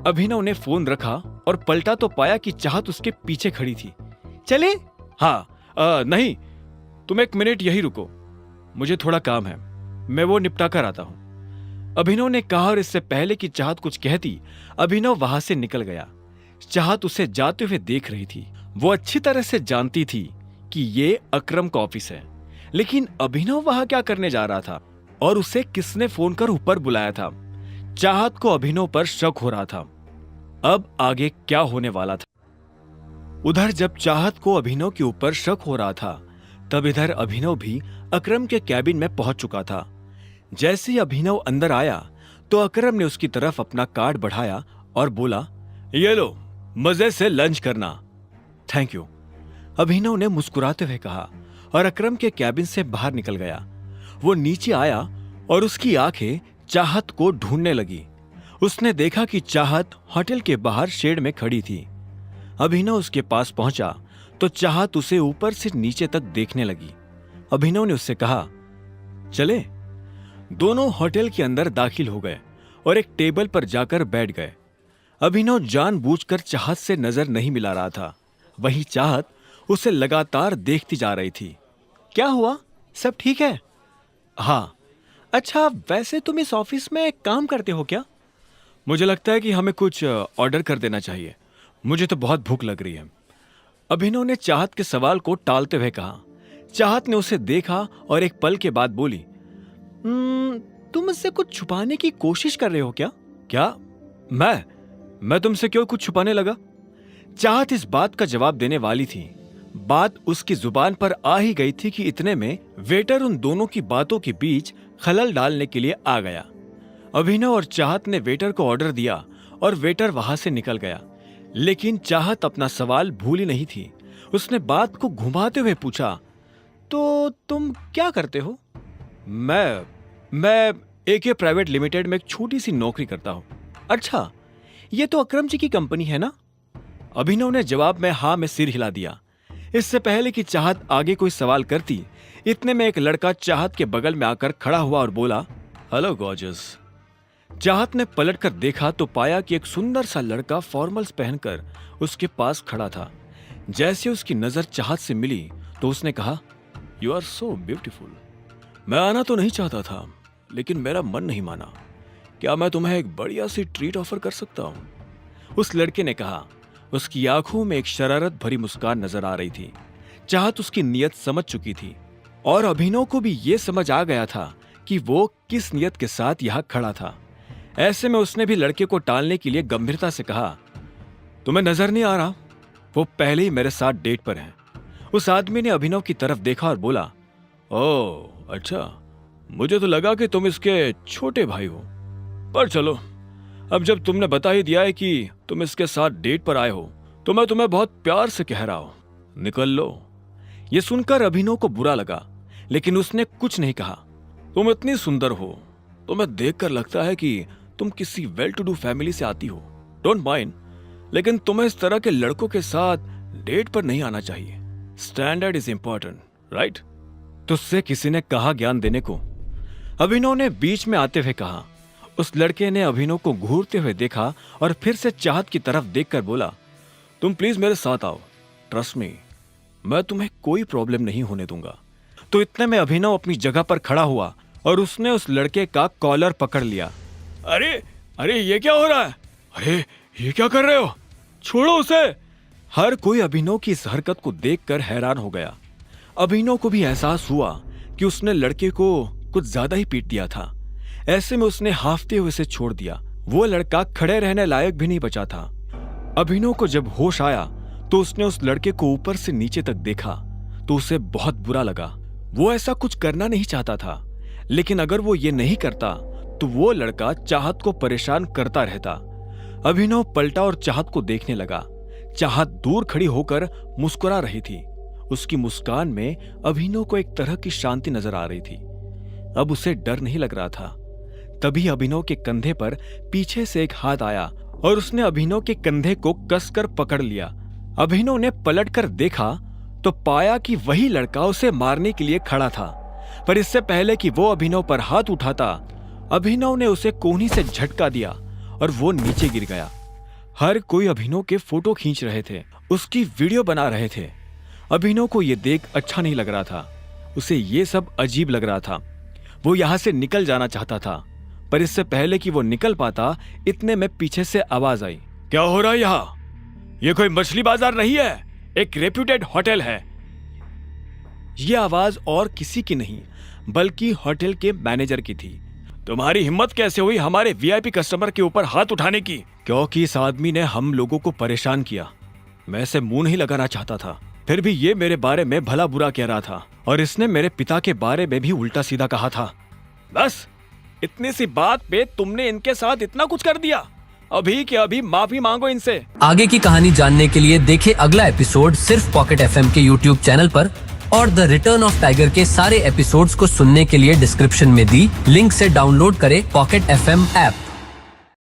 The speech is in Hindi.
अभिनव ने फोन रखा और पलटा तो पाया कि चाहत उसके पीछे खड़ी थी। चले? हाँ, नहीं, तुम 1 मिनट यही रुको, मुझे थोड़ा काम है, मैं वो निपटा कर आता हूं, अभिनव ने कहा। और इससे पहले कि चाहत कुछ कहती, अभिनव वहां से निकल गया। चाहत उसे जाते हुए देख रही थी। वो अच्छी तरह से जानती थी कि ये अकरम का ऑफिस है, लेकिन अभिनव वहां क्या करने जा रहा था और उसे किसने फोन कर ऊपर बुलाया था। चाहत को अभिनव पर शक हो रहा था। अब आगे क्या होने वाला था? उधर जब चाहत को अभिनव के ऊपर शक हो रहा था, तब इधर अभिनव भी अकरम के कैबिन में पहुंच चुका था। जैसे ही अभिनव अंदर आया तो अकरम ने उसकी तरफ अपना कार्ड बढ़ाया और बोला, ये लो, मजे से लंच करना। थैंक यू, अभिनव ने मुस्कुराते हुए कहा और अकरम के कैबिन से बाहर निकल गया। वो नीचे आया और उसकी आंखें चाहत को ढूंढने लगी। उसने देखा कि चाहत होटल के बाहर शेड में खड़ी थी। अभिनव उसके पास पहुंचा तो चाहत उसे ऊपर से नीचे तक देखने लगी। अभिनव ने उससे कहा, चले? दोनों होटल के अंदर दाखिल हो गए और एक टेबल पर जाकर बैठ गए। अभिनव जानबूझकर चाहत से नजर नहीं मिला रहा था, वहीं चाहत उसे लगातार देखती जा रही थी। क्या हुआ, सब ठीक है? हाँ। अच्छा, वैसे तुम इस ऑफिस में काम करते हो क्या? मुझे लगता है कि हमें कुछ ऑर्डर कर देना चाहिए, मुझे तो बहुत भूख लग रही है, अभिनव ने चाहत के सवाल को टालते हुए कहा। चाहत ने उसे देखा और एक पल के बाद बोली, तुम मुझसे कुछ छुपाने की कोशिश कर रहे हो क्या? क्या? मैं तुमसे क्यों कुछ छुपाने लगा? चाहत इस बात का जवाब देने वाली थी। बात उसकी जुबान पर आ ही गई थी कि इतने में वेटर उन दोनों की बातों के बीच खलल डालने के लिए आ गया। अभिनव और चाहत ने वेटर को ऑर्डर दिया और वेटर वहां से निकल गया, लेकिन चाहत अपना सवाल भूली नहीं थी। उसने बात को घुमाते हुए पूछा, तो तुम क्या करते हो? मैं एके प्राइवेट लिमिटेड में एक छोटी सी नौकरी करता हूं। अच्छा, ये तो अकरम जी की कंपनी है ना? अभिनव ने जवाब में हाँ में सिर हिला दिया। इससे पहले कि चाहत आगे कोई सवाल करती, इतने में एक लड़का चाहत के बगल में आकर खड़ा हुआ और बोला, हेलो गॉर्जियस। चाहत ने पलटकर देखा तो पाया कि एक सुंदर सा लड़का फॉर्मल्स पहनकर उसके पास खड़ा था। जैसे उसकी नजर चाहत से मिली तो उसने कहा, यू आर सो ब्यूटीफुल। मैं आना तो नहीं चाहता था, लेकिन मेरा मन नहीं माना। क्या मैं तुम्हें एक बढ़िया सी ट्रीट ऑफर कर सकता हूँ? उस लड़के ने कहा। उसकी आंखों में एक शरारत भरी मुस्कान नजर आ रही थी। चाहत उसकी नीयत समझ चुकी थी और अभिनव को भी ये समझ आ गया था कि वो किस नीयत के साथ यहाँ खड़ा था। ऐसे में उसने भी लड़के को टालने के लिए गंभीरता से कहा, तुम्हें नजर नहीं आ रहा? वो पहले ही मेरे साथ डेट पर है। उस आदमी ने अभिनव की तरफ देखा और बोला, ओह अच्छा, मुझे तो लगा कि तुम इसके छोटे भाई हो। पर चलो, अब जब तुमने बता ही दिया है कि तुम इसके साथ डेट पर आए हो, तो मैं तुम्हें बहुत प्यार से कह रहा हूं, निकल लो। यह सुनकर अभिनव को बुरा लगा, लेकिन उसने कुछ नहीं कहा। तुम इतनी सुंदर हो, तुम्हें देखकर लगता है कि तुम किसी वेल टू डू फैमिली से आती हो। डोंट माइंड, लेकिन तुम्हें इस तरह के लड़कों के साथ डेट पर नहीं आना चाहिए। Standard is important, right? तुझसे किसी ने कहा ज्ञान देने को? अभिनव ने बीच में आते हुए कहा। उस लड़के ने अभिनव को घूरते हुए देखा और फिर से चाहत की तरफ देखकर बोला, तुम प्लीज मेरे साथ आओ, ट्रस्ट मी, मैं तुम्हें कोई प्रॉब्लम नहीं होने दूंगा। तो इतने में अभिनव अपनी जगह पर खड़ा हुआ और उसने उस लड़के का कॉलर पकड़ लिया। अरे अरे, ये क्या हो रहा है? अरे ये क्या कर रहे हो? छोड़ो उसे। हर कोई अभिनव की इस हरकत को देखकर हैरान हो गया। अभिनव को भी एहसास हुआ कि उसने लड़के को कुछ ज्यादा ही पीट दिया था। ऐसे में उसने हाफते हुए उसे छोड़ दिया। वो लड़का खड़े रहने लायक भी नहीं बचा था। अभिनव को जब होश आया तो उसने उस लड़के को ऊपर से नीचे तक देखा तो उसे बहुत बुरा लगा। वो ऐसा कुछ करना नहीं चाहता था, लेकिन अगर वो ये नहीं करता तो वो लड़का चाहत को परेशान करता रहता। अभिनव पलटा और चाहत को देखने लगा। चाहत दूर खड़ी होकर मुस्कुरा रही थी। उसकी मुस्कान में अभिनव को एक तरह की शांति नजर आ रही थी। अब उसे डर नहीं लग रहा था। तभी अभिनव के कंधे पर पीछे से एक हाथ आया और उसने अभिनव के कंधे को कसकर पकड़ लिया। अभिनव ने पलटकर देखा तो पाया कि वही लड़का उसे मारने के लिए खड़ा था, पर इससे पहले कि वो अभिनव पर हाथ उठाता, अभिनव ने उसे कोहनी से झटका दिया और वो नीचे गिर गया। हर कोई अभिनव के फोटो खींच रहे थे, उसकी वीडियो बना रहे थे। अभिनव को ये देख अच्छा नहीं लग रहा था, उसे ये सब अजीब लग रहा था। वो यहाँ से निकल जाना चाहता था, पर इससे पहले कि वो निकल पाता, इतने में पीछे से आवाज आई। क्या हो रहा है यहाँ? ये कोई मछली बाजार नहीं है, एक रेप्यूटेड होटल है। ये आवाज और किसी की नहीं बल्कि होटल के मैनेजर की थी। तुम्हारी हिम्मत कैसे हुई हमारे वीआईपी कस्टमर के ऊपर हाथ उठाने की? क्योंकि इस आदमी ने हम लोगों को परेशान किया। मैं इसे मुंह नहीं लगाना चाहता था, फिर भी ये मेरे बारे में भला बुरा कह रहा था और इसने मेरे पिता के बारे में भी उल्टा सीधा कहा था। बस इतनी सी बात पे तुमने इनके साथ इतना कुछ कर दिया? अभी के अभी माफी मांगो इनसे। आगे की कहानी जानने के लिए देखें अगला एपिसोड सिर्फ पॉकेट एफएम के यूट्यूब चैनल पर, और द रिटर्न ऑफ टाइगर के सारे एपिसोड्स को सुनने के लिए डिस्क्रिप्शन में दी लिंक से डाउनलोड करें पॉकेट एफएम ऐप।